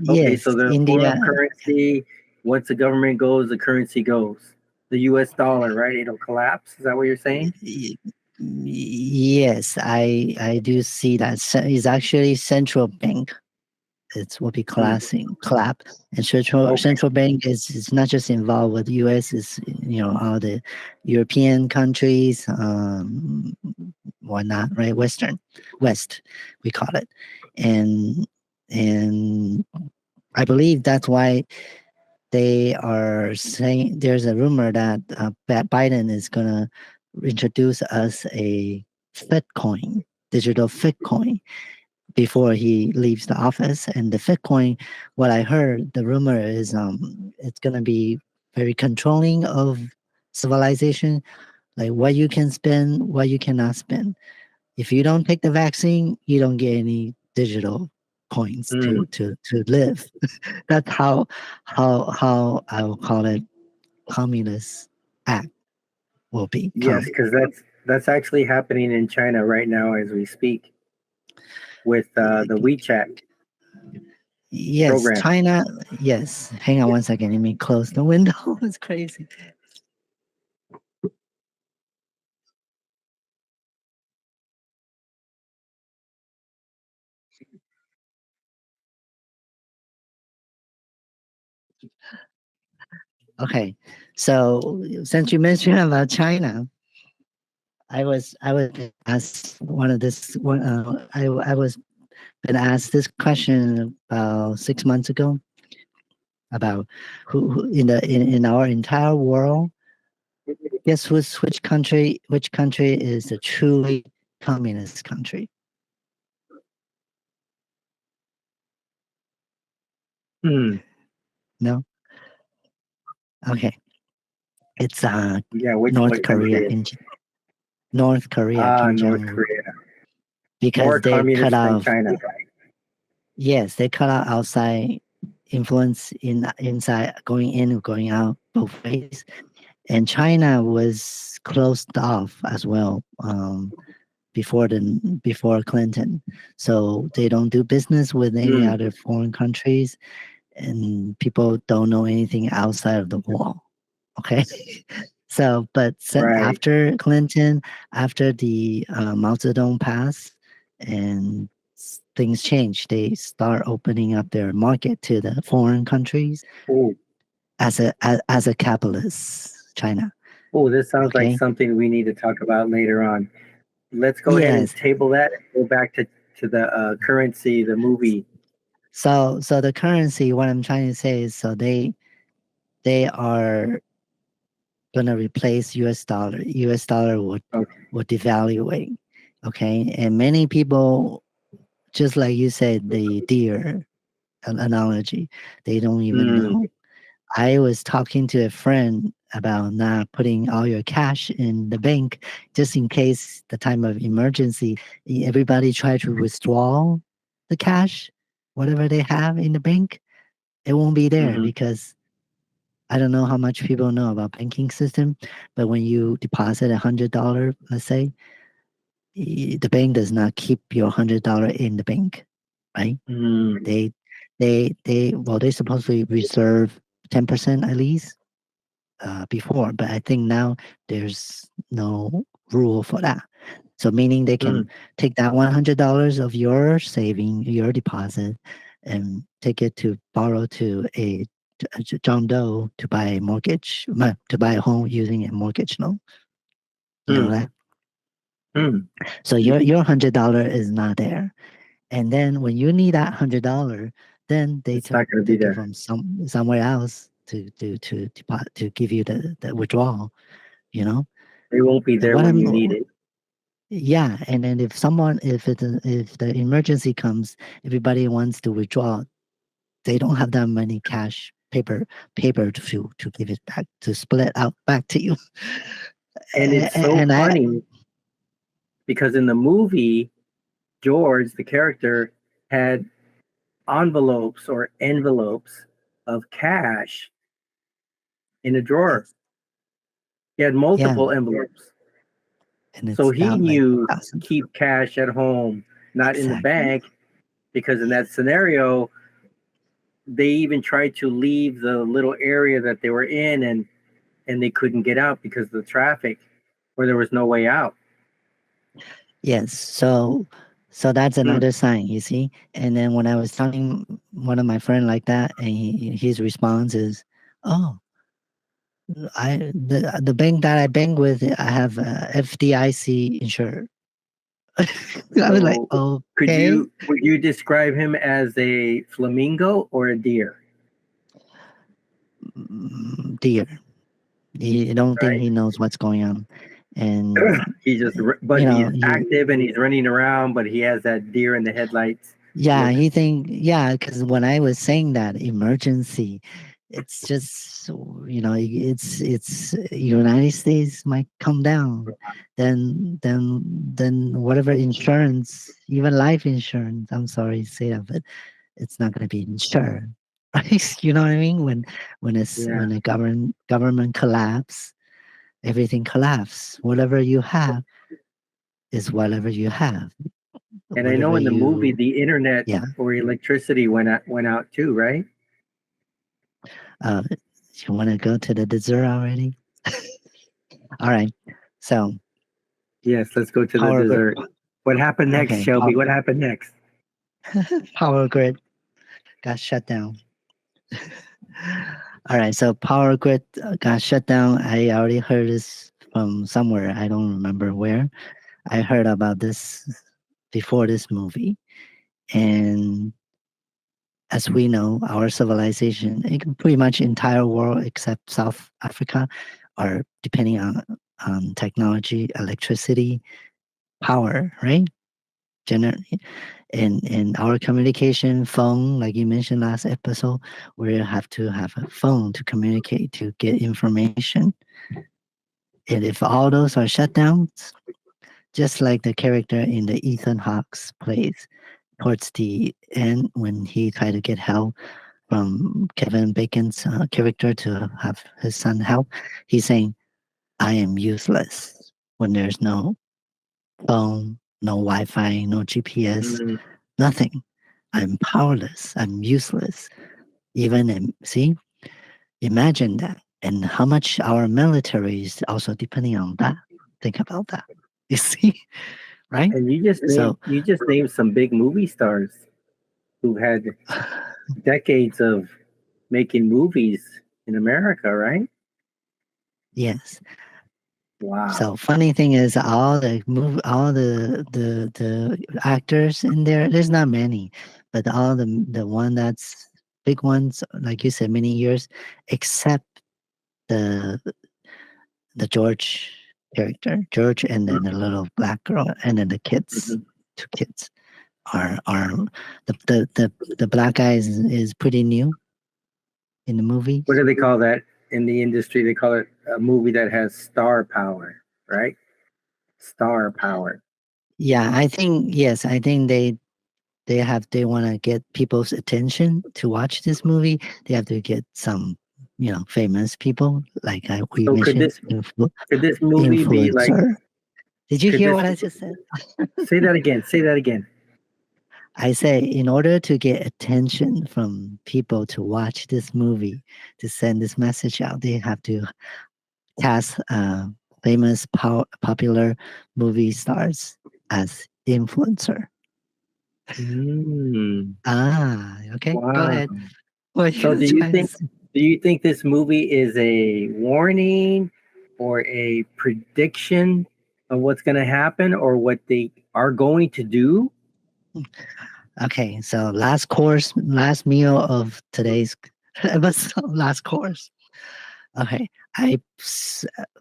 Okay, so Yes, the form India. of currency, once the government goes, the currency goes. The US dollar, right? It'll collapse. Is that what you're saying? Yes, I do see that. It's actually central bank. It's what we Hmm. clap. And Okay. central bank is not just involved with the US, it's all the European countries, whatnot, right? West, we call it. And I believe that's why they are saying there's a rumor that Biden is gonna introduce us a Fed coin, digital Fed coin, before he leaves the office. And the Fed coin, what I heard, the rumor is it's gonna be very controlling of civilization, like what you can spend, what you cannot spend. If you don't take the vaccine, you don't get any digital coins Hmm. to live. That's how I will call it communist act will Yes, become. because that's actually happening in China right now as we speak with the WeChat Yes, program. China. Yes, hang on one second. Let me close the window. It's crazy. Okay, so since you mentioned about China, I was asked one of this one. I was been asked this question about 6 months ago about who in our entire world. Guess which country is a truly communist country? Hmm. No. Okay, it's Yeah, North what country Korea is? North Korea, Ah, Kim North Jong Un, Korea. More because they cut communist than off. China. Yes, they cut out outside influence inside, going in and going out both ways. And China was closed off as well, before Clinton, so they don't do business with any Hmm. other foreign countries, and people don't know anything outside of the wall. Okay. So, but Right. after Clinton, after the Mao Zedong passed, and things changed, they start opening up their market to the foreign countries Oh, as a capitalist China. oh, this sounds like Okay. something we need to talk about later on. Let's go ahead and Yes. table that and go back to the currency, the movie. So the currency, what I'm trying to say is, so they are gonna replace US dollar. US dollar Okay. would devaluate. Okay. And many people, just like you said, the deer analogy, they don't even Hmm. know. I was talking to a friend about not putting all your cash in the bank just in case the time of emergency. Everybody try to withdraw the cash, whatever they have in the bank. It won't be there Hmm. because I don't know how much people know about banking system, but when you deposit $100, let's say, the bank does not keep your $100 in the bank, right? Hmm. They they supposedly reserve 10% at least, before, but I think now there's no rule for that. So meaning they can Hmm. take that $100 of your saving, your deposit, and take it to borrow to a John Doe to buy a mortgage, to buy a home using a mortgage loan. You know Hmm. that? Hmm. So your $100 is not there. And then when you need that $100, then they It's not going to be take it there. from somewhere else to give you the withdrawal. You know It won't be there what when I'm you need it. Yeah, and then if the emergency comes, everybody wants to withdraw. They don't have that many cash paper to give it back, to split out back to you. And it's so And I funny because in the movie, George, the character, had envelopes or envelopes of cash in a drawer. Yes, He had yeah, multiple envelopes. and So it's he about like knew thousand. keep cash at home, not in the Exactly. bank, because in that scenario, they even tried to leave the little area that they were in, and they couldn't get out because of the traffic, or there was no way out. Yes. So that's Hmm. another sign, you see. And then when I was telling one of my friend like that, and his response is, "Oh, the bank that I bank with, I have FDIC insured." I was like, So okay, would you describe him as a flamingo or a deer? dear. I don't think Right. he knows what's going on, and He just, you but he's know, active and he's running around, but he has that deer in the headlights yeah, look. he think yeah, because when I was saying that emergency, it's just it's United States might come down, then whatever insurance, even life insurance. I'm sorry to say that, but it's not going to be insured, right? You know what I mean? Yeah. When a government collapse, everything collapse. Whatever you have is whatever you have. And I know Whatever in the movie, you the internet yeah. or electricity went out too, right? Uh, you want to go to the dessert already? All right. So Yes, let's go to the power grid. dessert. What happened next, Okay. Shelby? What happened next? Power grid got shut down. All right. So power grid got shut down. I already heard this from somewhere. I don't remember where. I heard about this before this movie. And as we know, our civilization, pretty much entire world except South Africa, are depending on technology, electricity, power, right? Gener- in our communication phone, like you mentioned last episode, we have to have a phone to communicate, to get information. And if all those are shut down, just like the character in the Ethan Hawke's plays towards the end when he tried to get help from Kevin Bacon's character to have his son help, he's saying, I am useless when there's no phone, no Wi-Fi, no GPS, Mm. nothing. I'm powerless. I'm useless. See, imagine that. And how much our military is also depending on that. Think about that. You see, right? And So, you just named some big movie stars who had decades of making movies in America, right? yes. Wow. So funny thing is, all the actors in there. There's not many, but all the one that's big ones, like you said, many years, except the the George character, George, and then the little black girl, and then the kids, Mm-hmm. two kids are the black guy is pretty new in the What movies. do they call that in the industry? They call it a movie that has star power, right? Star power. Yeah, I think yes, I think they want to get people's attention to watch this movie. They have to get some famous people like we So mentioned could this movie be like, influencer. Did you could hear this what I just said? say that again? Say that again. I say, in order to get attention from people to watch this movie, to send this message out, they have to cast famous, popular movie stars as influencer. Mm, Okay, go wow. ahead. What are So you trying to say? do you think this movie is a warning or a prediction of what's going to happen or what they are going to do? Okay, so last course, last meal of today's episode, last course. Okay,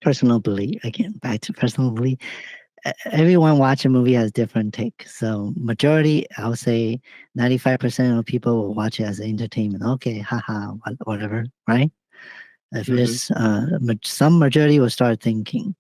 personal belief, again, back to personal belief. Everyone watch a movie has different take. So majority, I would say 95% of people will watch it as entertainment. Okay, haha, whatever, right? If Hmm. there's some majority will start thinking,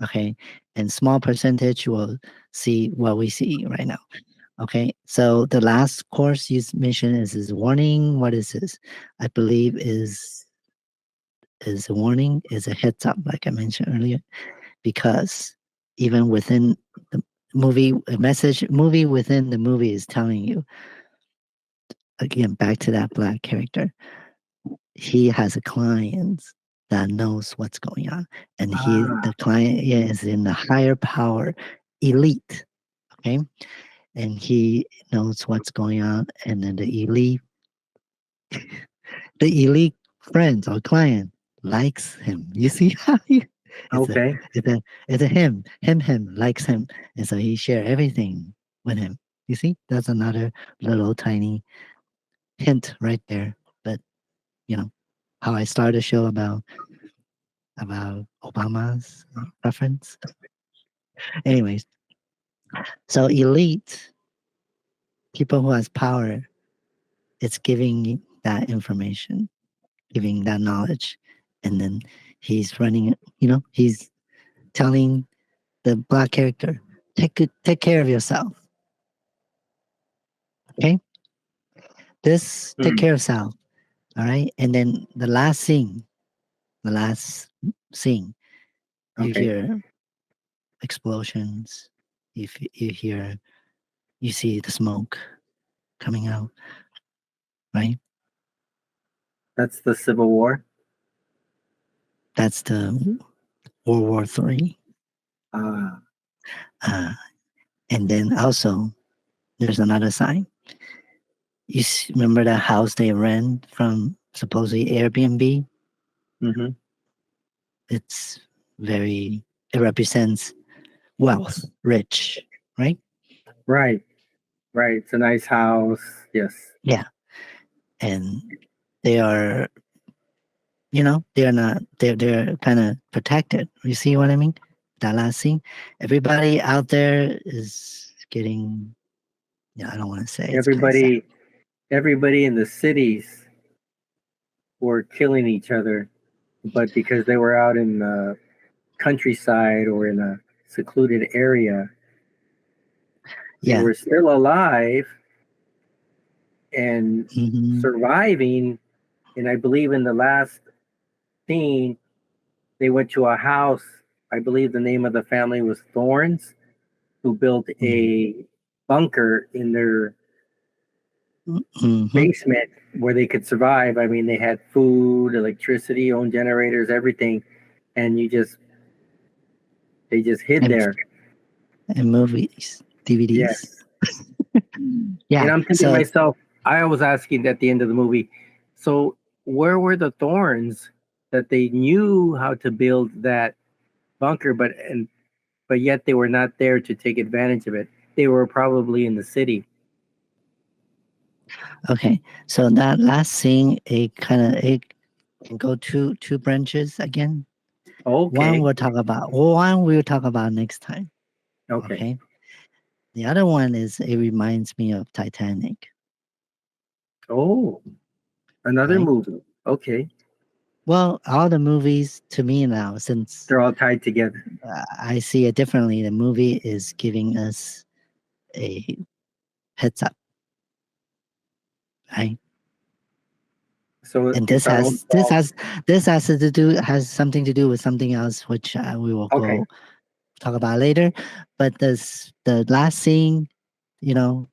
okay, and small percentage will see what we see right now. Okay, so the last course you mentioned is warning. What is this? I believe is a warning, is a heads up, like I mentioned earlier, because even within the movie, a movie within the movie is telling you again, back to that black character, he has a client that knows what's going on, and the Ah, client is in the higher power elite. Okay, and he knows what's going on, and then the elite friends or client likes him. You see how it's a okay. it's a him likes him, and so he share everything with him. You see, that's another little tiny hint right there. But you know how I started the show about Obama's preference. Anyways, so elite people who has power, it's giving that information, giving that knowledge, and then he's running. He's telling the black character, take care of yourself. Okay, this take Mm, care of self. All right, and then the last scene, you okay. hear explosions. You see the smoke coming out. Right, That's the Civil War. that's the World War III. Ah, Uh, and then also there's another sign. Remember that house they rent from supposedly Airbnb? mm-hmm. It's very, it represents wealth, rich, right? Right, right. It's a nice house. Yes. Yeah. And they are, they're not, they're kind of protected. You see what I mean? That last scene. Everybody out there is getting, I don't want to say, it's kind of sad. Everybody, everybody in the cities were killing each other, but because they were out in the countryside or in a secluded area, they Yeah. were still alive and Hmm. surviving. And I believe in the last scene, they went to a house. I believe the name of the family was Thorns, who built a bunker in their Hmm. basement where they could survive. I mean, they had food, electricity, own generators, everything, and they just hid And, there. and movies, DVDs. Yes. And Yeah. I'm thinking to So myself, I was asking at the end of the movie, so where were the Thorns that they knew how to build that bunker, but yet they were not there to take advantage of it. They were probably in the city. okay, so that last scene, it can go two branches again. Okay. One we'll talk about next time. Okay. Okay. The other one is it reminds me of Titanic, Oh, another right? movie. Okay. Well, all the movies to me now, since They're all tied together. I see it differently, the movie is giving us a heads up, right? So And it's all this has something to do with something else, which we will okay. go talk about later. But the last scene, you know,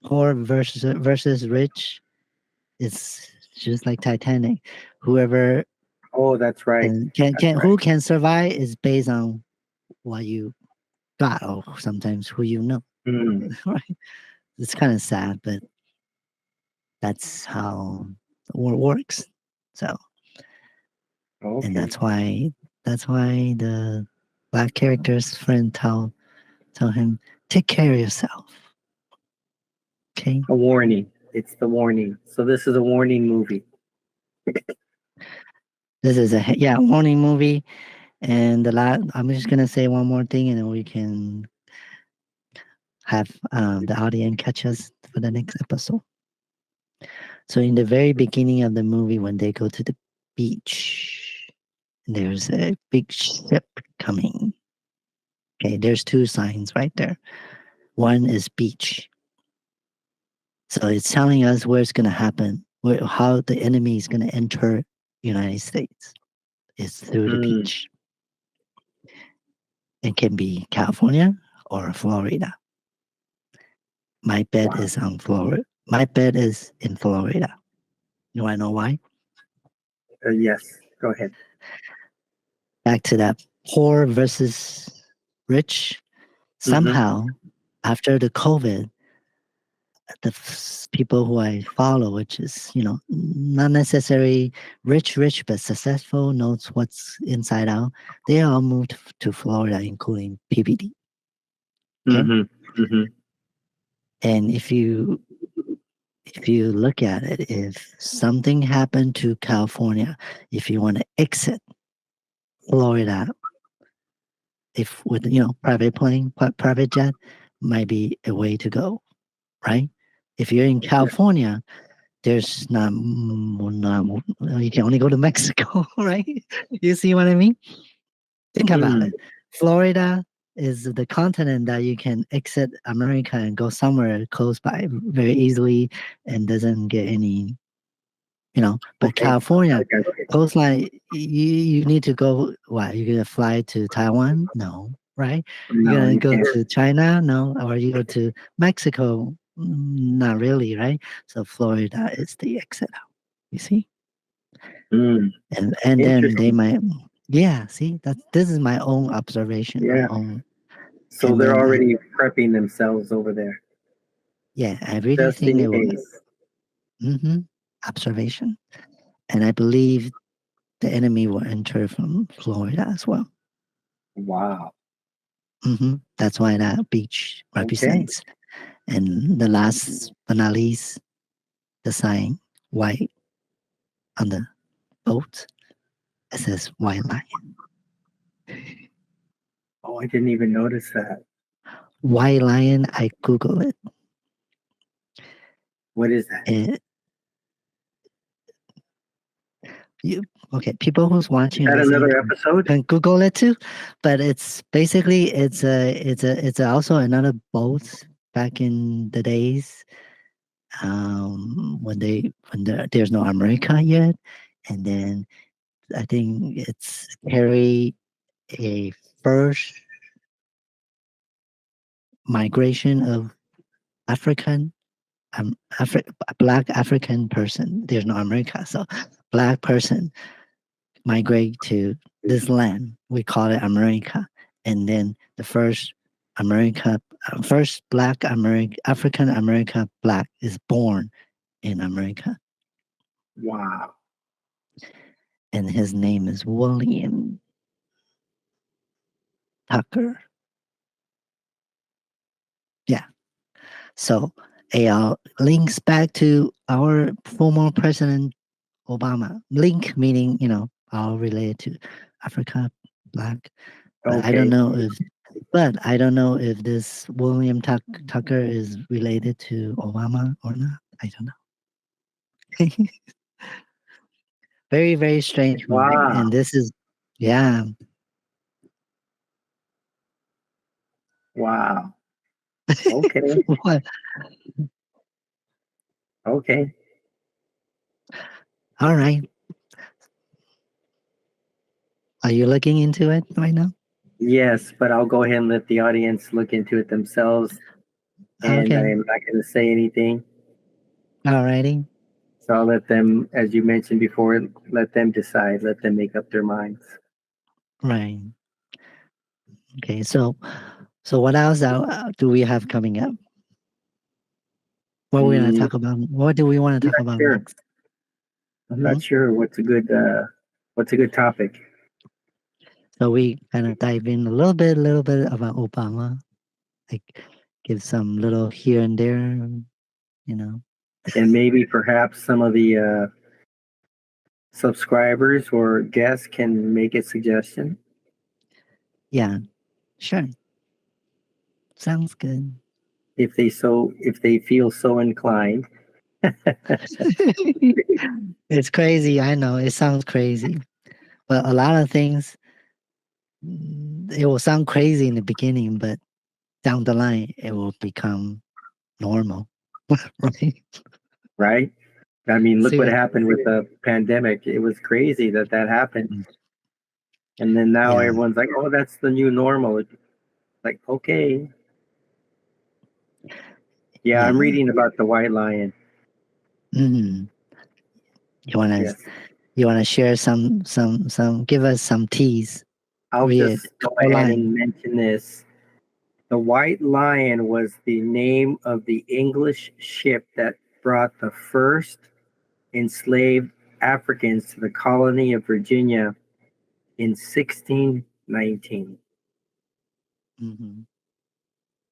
poor versus rich, is just like Titanic. Whoever Oh, that's right. That's who right. can survive is based on what you got, or sometimes who you know. Mm, Right? It's kind of sad, but that's how the world works. So, and okay. that's why the black character's friend tell him, take care of yourself. Okay. A warning. It's the warning. So this is a warning movie. This is a warning movie. And I'm just gonna say one more thing, and then we can have the audience catch us for the next episode. So in the very beginning of the movie, when they go to the beach, there's a big ship coming. Okay, there's two signs right there. One is beach, so it's telling us where it's gonna happen, how the enemy is gonna enter United States. It's through the Mm, beach. It can be California or Florida. My bet wow. is on Florida. My bet is in Florida. You want to know why? Yes, go ahead. Back to that poor versus rich. Mm-hmm. Somehow, after the COVID, people who I follow, which is, not necessarily rich, but successful, knows what's inside out, they all moved to Florida, including PBD. Okay. Mm-hmm. Mm-hmm. And if you look at it, if something happened to California, if you want to exit Florida, if with private plane, private jet, might be a way to go, right? If you're in California, there's not you can only go to Mexico, right? You see what I mean? Think about Mm. it. Florida is the continent that you can exit America and go somewhere close by very easily and doesn't get any, but Okay. California, I got you. coastline, you need to go, what, you're going to fly to Taiwan? No, right? You're No, going to you go can't. to China? No. Or you go to Mexico? Not really, right? So Florida is the exit out, you see? Mm. And then they Interesting. might, yeah, see, this is my own observation, my Yeah. own. So And they're then already prepping themselves over there, I really just think in it will, case. hmm observation. And I believe the enemy will enter from Florida as well. Wow. That's why that beach Okay. represents. And the last but not least, the sign white on the boat, it says white lion. Oh, I didn't even notice that. White lion, I Google it. What is that? it you, okay, people who's Is watching and that listening another episode? can Google it too. But it's basically it's also another boat back in the days when there's no America yet, and then I think it's carry a first migration of African black African person. There's no America, so black person migrate to this land. We call it America, and then the first black African American black is born in America, Wow. and his name is William Tucker. Yeah. So AL links back to our former president Obama. Link meaning, all related to Africa, black. But I don't Okay. know if but I don't know if this William Tucker is related to Obama or not. I don't know. Very, very strange movie. Wow. And this is, yeah. Wow. Okay. What? Okay. All right. Are you looking into it right now? Yes, but I'll go ahead and let the audience look into it themselves. And I Okay. am not going to say anything. All righty. So I'll let them, as you mentioned before, let them decide, let them make up their minds. Right. Okay. So what else do we have coming up? What are we going to Mm, talk about? What do we want to I'm talk not about sure. next? I'm Hmm? not sure what's a good topic. So we kind of dive in a little bit about Obama, like give some little here and there, you know. And maybe perhaps some of the subscribers or guests can make a suggestion. Yeah, sure. Sounds good. If they feel so inclined. It's crazy. I know it sounds crazy, but a lot of things, it will sound crazy in the beginning, but down the line, it will become normal, right? Right? I mean, look See what what? happened with the pandemic. It was crazy that happened. Mm, And then now yeah, everyone's like, oh, that's the new normal. It's like, okay. Yeah, I'm reading about the white lion. Mm. You wanna Yes. share some give us some teas. I'll Read just go or ahead line. and mention this. The White Lion was the name of the English ship that brought the first enslaved Africans to the colony of Virginia in 1619. Mm-hmm.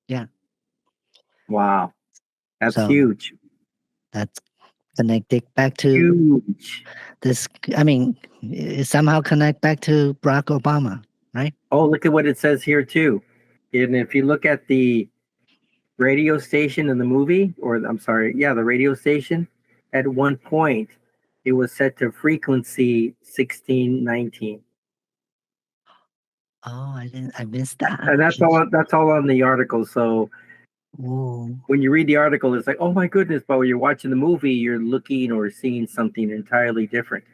Yeah. Wow. That's So huge. that's connected back to Huge. this. I mean, it somehow connect back to Barack Obama, right? Oh, look at what it says here, too. And if you look at the radio station in the movie, or I'm sorry, yeah, the radio station, at one point it was set to frequency 1619. Oh, I missed that. And that's all on the article. So Whoa. when you read the article, it's like, oh my goodness, but when you're watching the movie, you're looking or seeing something entirely different,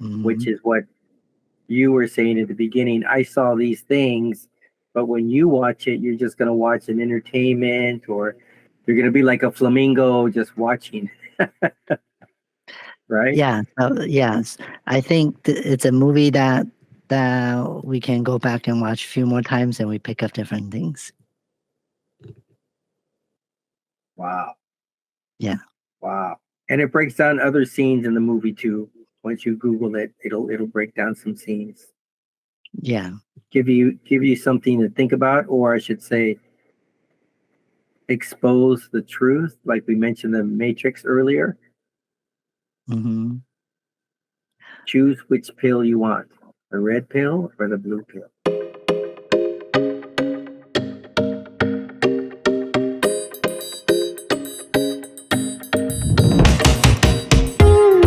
which is what you were saying at the beginning. I saw these things, but when you watch it, you're just going to watch an entertainment, or you're going to be like a flamingo just watching. Right? Yeah. Yes, I think it's a movie that we can go back and watch a few more times, and we pick up different things. Wow. Yeah. Wow. And it breaks down other scenes in the movie too. Once you Google it, it'll break down some scenes. Yeah. Give you something to think about, or I should say expose the truth, like we mentioned the Matrix earlier. Mm-hmm. Choose which pill you want, the red pill or the blue pill.